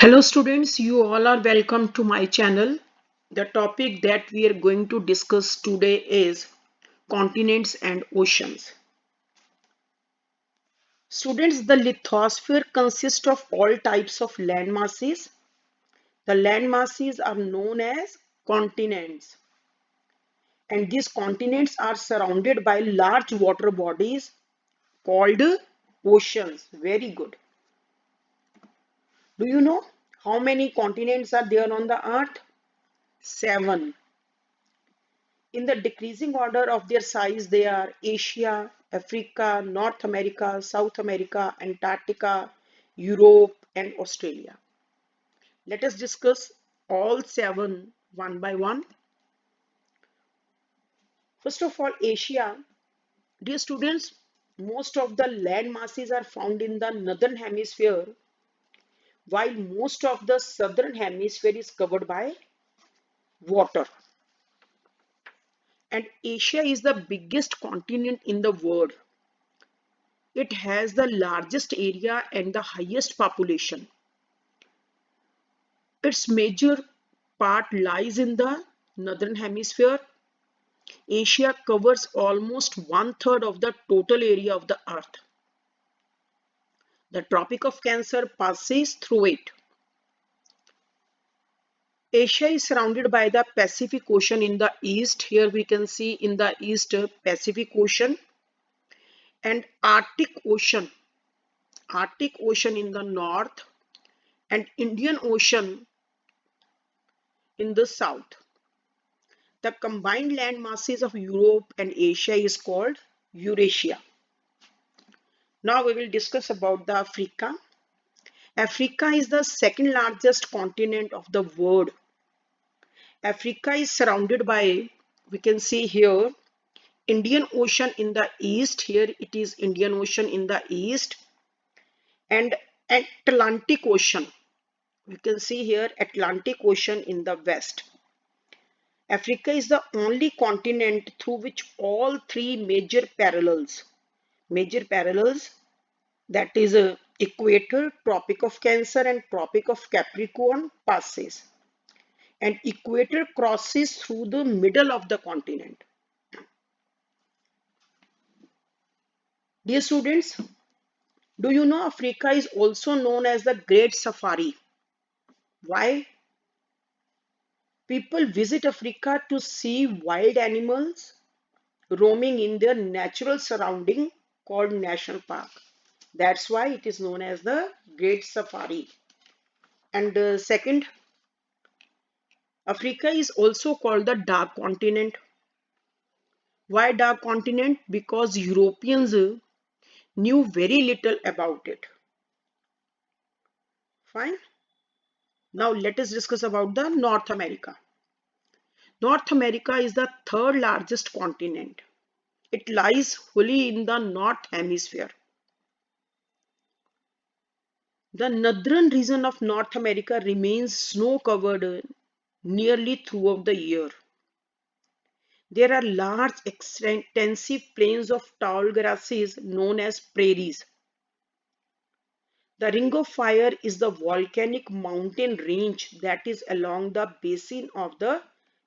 Hello students, you all are welcome to my channel. The topic that we are going to discuss today is continents and oceans. Students, the lithosphere consists of all types of land masses. The land masses are known as continents, and these continents are surrounded by large water bodies called oceans. Very good. Do you know how many continents are there on the earth? Seven. In the decreasing order of their size, they are Asia, Africa, North America, South America, Antarctica, Europe, and Australia. Let us discuss all seven one by one. First of all, Asia. Dear students, most of the land masses are found in the northern hemisphere, while most of the southern hemisphere is covered by water. And Asia is the biggest continent in the world. It has the largest area and the highest population. Its major part lies in the northern hemisphere. Asia covers almost one-third of the total area of the earth. The Tropic of Cancer passes through it. Asia is surrounded by the Pacific Ocean in the east. Here we can see in the east Pacific Ocean and Arctic Ocean in the north and Indian Ocean in the south. The combined land masses of Europe and Asia is called Eurasia. Now we will discuss about the Africa. Africa is the second largest continent of the world. Africa is surrounded by, we can see here, Indian Ocean in the east. Here it is Indian Ocean in the east and Atlantic Ocean. We can see here Atlantic Ocean in the west. Africa is the only continent through which all three major parallels, that is equator, Tropic of Cancer and Tropic of Capricorn passes, and equator crosses through the middle of the continent. Dear students, do you know Africa is also known as the Great Safari? Why? People visit Africa to see wild animals roaming in their natural surrounding called national park. That's why it is known as the Great Safari. And second, Africa is also called the Dark Continent. Why Dark Continent? Because Europeans knew very little about it. Fine. Now let us discuss about the North America. North America is the third largest continent. It lies wholly in the North Hemisphere. The northern region of North America remains snow-covered nearly throughout the year. There are large, extensive plains of tall grasses known as prairies. The Ring of Fire is the volcanic mountain range that is along the basin of the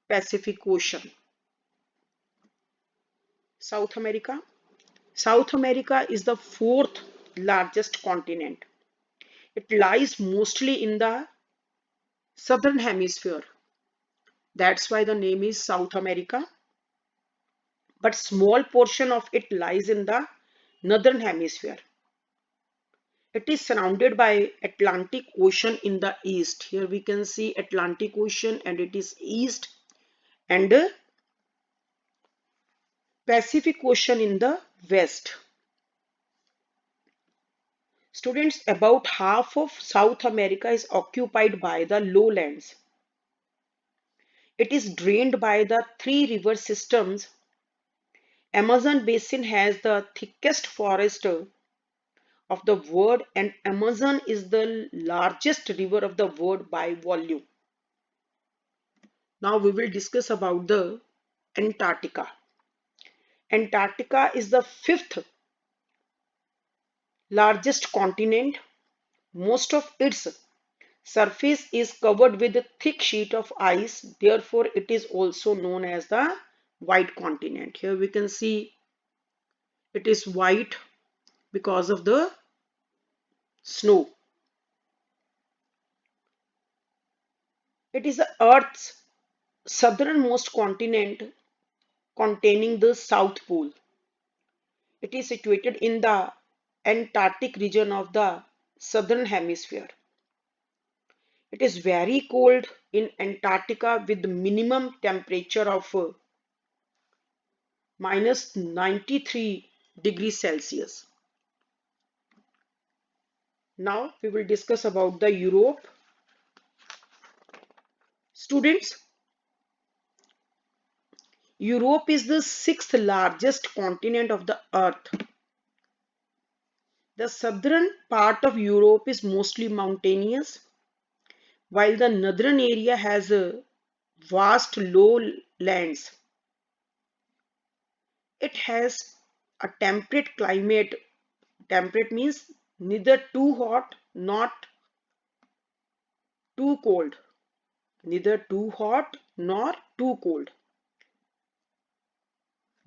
Pacific Ocean. South America. South America is the fourth largest continent. It lies mostly in the southern hemisphere. That's why the name is South America. But small portion of it lies in the northern hemisphere. It is surrounded by Atlantic Ocean in the east. Here we can see Atlantic Ocean and it is east, and Pacific Ocean in the west. Students, about half of South America is occupied by the lowlands. It is drained by the three river systems. Amazon basin has the thickest forest of the world, and Amazon is the largest river of the world by volume. Now we will discuss about the Antarctica. Antarctica is the fifth largest continent. Most of its Surface is covered with a thick sheet of ice, therefore it is also known as the white continent. Here we can see it is white because of the snow. It is the Earth's southernmost continent containing the South Pole. It is situated in the Antarctic region of the southern hemisphere. It is very cold in Antarctica with minimum temperature of minus 93 degrees Celsius. Now we will discuss about the Europe. Students, Europe is the sixth largest continent of the earth. The southern part of Europe is mostly mountainous, while the northern area has vast lowlands. It has a temperate climate. Temperate means neither too hot, not too cold. Neither too hot nor too cold.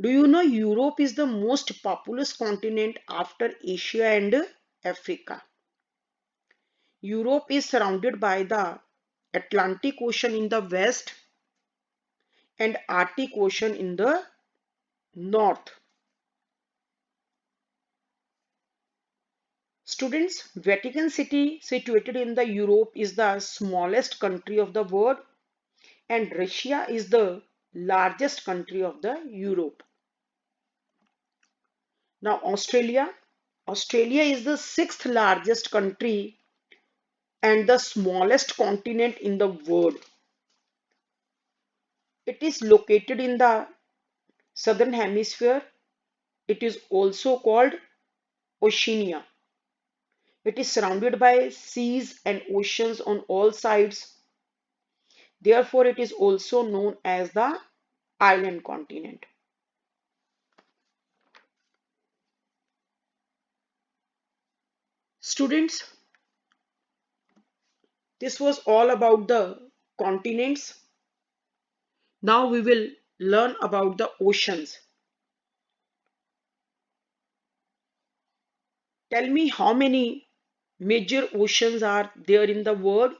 Do you know Europe is the most populous continent after Asia and Africa? Europe is surrounded by the Atlantic Ocean in the west and Arctic Ocean in the north. Students, Vatican City, situated in the Europe, is the smallest country of the world, and Russia is the largest country of the Europe. Now Australia. Australia is the sixth largest country and the smallest continent in the world. It is located in the southern hemisphere. It is also called Oceania. It is surrounded by seas and oceans on all sides. Therefore, it is also known as the island continent. Students, this was all about the continents. Now we will learn about the oceans. Tell me how many major oceans are there in the world?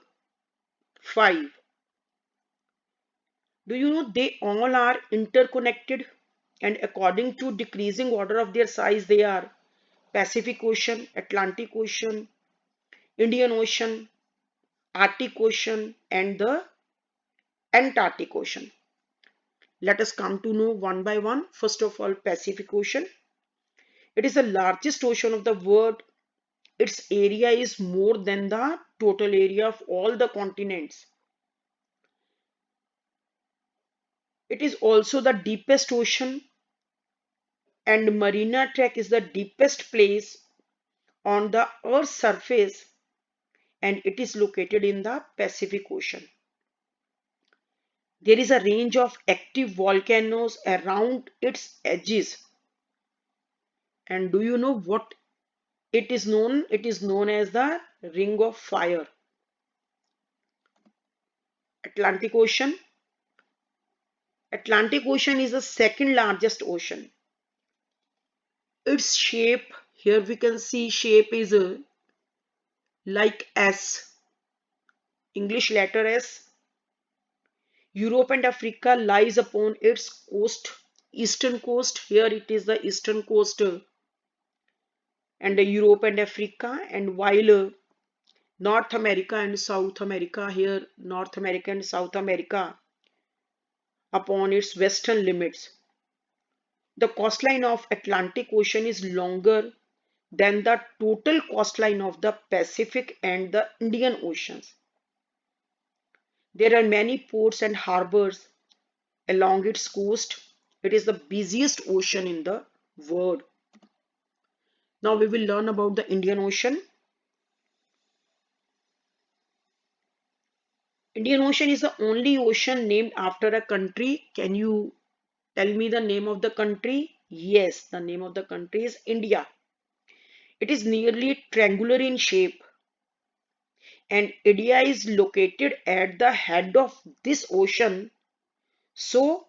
Five. Do you know they all are interconnected, and according to decreasing order of their size they are Pacific Ocean, Atlantic Ocean, Indian Ocean, Arctic Ocean and the Antarctic Ocean. Let us come to know one by one. First of all, Pacific Ocean. It is the largest ocean of the world. Its area is more than the total area of all the continents. It is also the deepest ocean, and Marina Trench is the deepest place on the Earth's surface, and it is located in the Pacific Ocean. There is a range of active volcanoes around its edges. And do you know what it is known? It is known as the Ring of Fire. Atlantic Ocean. Atlantic Ocean is the second largest ocean. Its shape, here we can see shape is like S, English letter S. Europe and Africa lies upon its coast, eastern coast. Here it is the eastern coast and Europe and Africa, and while North America and South America, here North America and South America upon its western limits. The coastline of Atlantic Ocean is longer than the total coastline of the Pacific and the Indian Oceans. There are many ports and harbors along its coast. It is the busiest ocean in the world. Now we will learn about the Indian Ocean. Indian Ocean is the only ocean named after a country. Can you tell me the name of the country? Yes, the name of the country is India. It is nearly triangular in shape. and India is located at the head of this ocean, so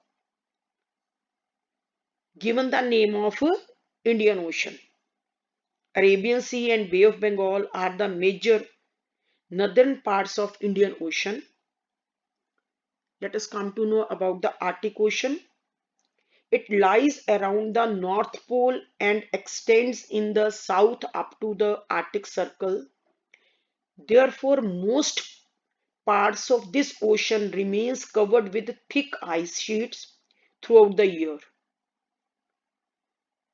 given the name of Indian Ocean. Arabian Sea and Bay of Bengal are the major northern parts of Indian Ocean. Let us come to know about the Arctic Ocean. It lies around the North Pole and extends in the south up to the Arctic Circle. Therefore, most parts of this ocean remains covered with thick ice sheets throughout the year.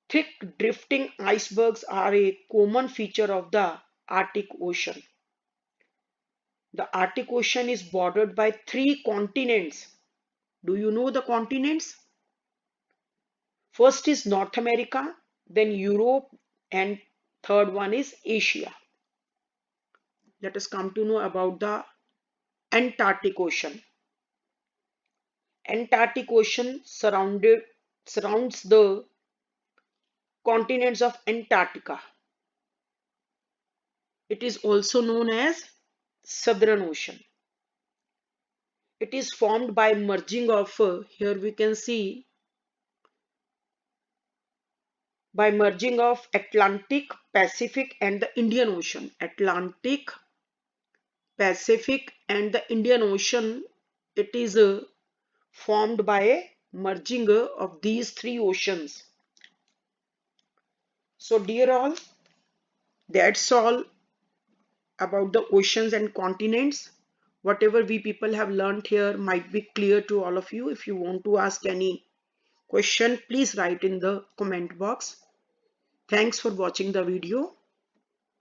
Thick drifting icebergs are a common feature of the Arctic Ocean. The Arctic Ocean is bordered by three continents. Do you know the continents? First is North America, then Europe, and third one is Asia. Let us come to know about the Antarctic Ocean. Antarctic Ocean surrounds the continents of Antarctica. It is also known as Southern Ocean. It is formed by merging of, here we can see, by merging of Atlantic, Pacific and the Indian Ocean. Atlantic, Pacific and the Indian Ocean, it is formed by a merging of these three oceans. So dear all, that's all about the oceans and continents. Whatever we people have learned here might be clear to all of you. If you want to ask any question, please write in the comment box. Thanks for watching the video.